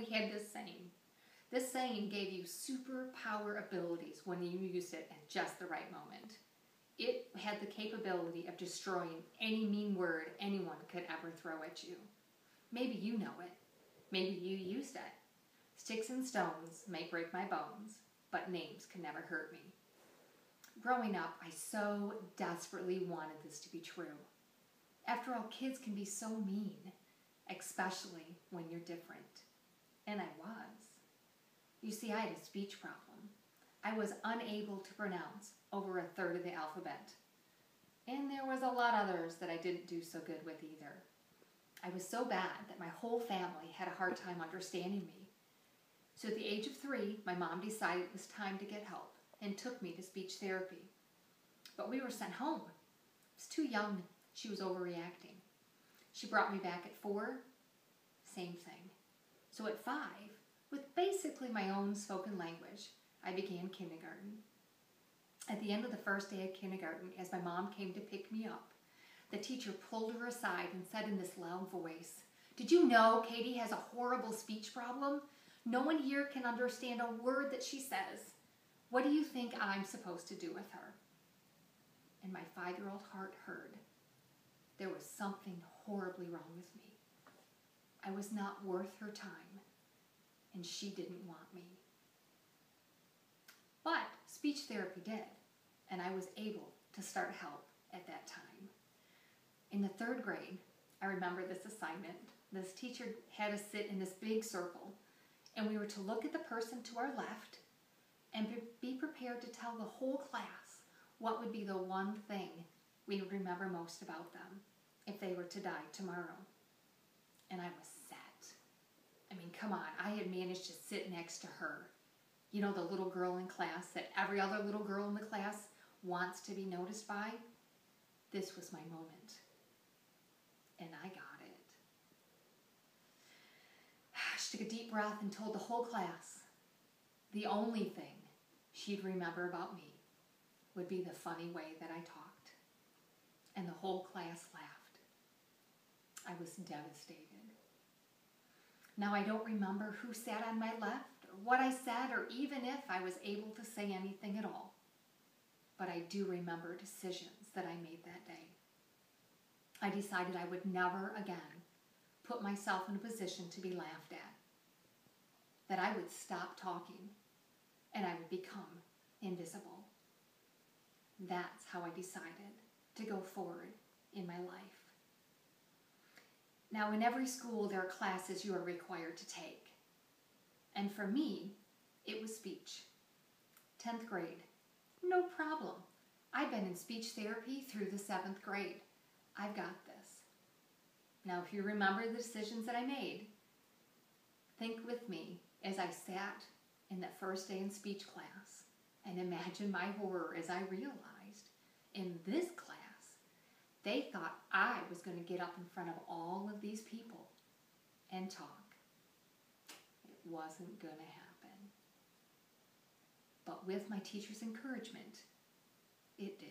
we had this saying. This saying gave you superpower abilities when you used it at just the right moment. It had the capability of destroying any mean word anyone could ever throw at you. Maybe you know it. Maybe you used it. Sticks and stones may break my bones, but names can never hurt me. Growing up, I so desperately wanted this to be true. After all, kids can be so mean, especially when you're different. And I was. You see, I had a speech problem. I was unable to pronounce over a third of the alphabet. And there was a lot others that I didn't do so good with either. I was so bad that my whole family had a hard time understanding me. So at the age of 3, my mom decided it was time to get help and took me to speech therapy. But we were sent home. I was too young. She was overreacting. She brought me back at 4, same thing. So at 5, with basically my own spoken language, I began kindergarten. At the end of the first day of kindergarten, as my mom came to pick me up, the teacher pulled her aside and said in this loud voice, "Did you know Katie has a horrible speech problem? No one here can understand a word that she says. What do you think I'm supposed to do with her?" And my 5-year-old heart heard. There was something horribly wrong with me. I was not worth her time, and she didn't want me. But speech therapy did, and I was able to start help at that time. In the 3rd grade, I remember this assignment. This teacher had us sit in this big circle, and we were to look at the person to our left and be prepared to tell the whole class what would be the one thing we would remember most about them if they were to die tomorrow. And I was set. I mean, come on, I had managed to sit next to her. You know, the little girl in class that every other little girl in the class wants to be noticed by? This was my moment. And I got it. She took a deep breath and told the whole class the only thing she'd remember about me would be the funny way that I talked. And the whole class laughed. I was devastated. Now I don't remember who sat on my left, or what I said, or even if I was able to say anything at all. But I do remember decisions that I made that day. I decided I would never again put myself in a position to be laughed at. That I would stop talking and I would become invisible. That's how I decided to go forward in my life. Now, in every school, there are classes you are required to take. And for me, it was speech. 10th grade, no problem. I've been in speech therapy through the 7th grade. I've got this. Now, if you remember the decisions that I made, think with me as I sat in that first day in speech class and imagine my horror as I realized in this class, they thought I was going to get up in front of all of these people and talk. It wasn't going to happen. But with my teacher's encouragement, it did.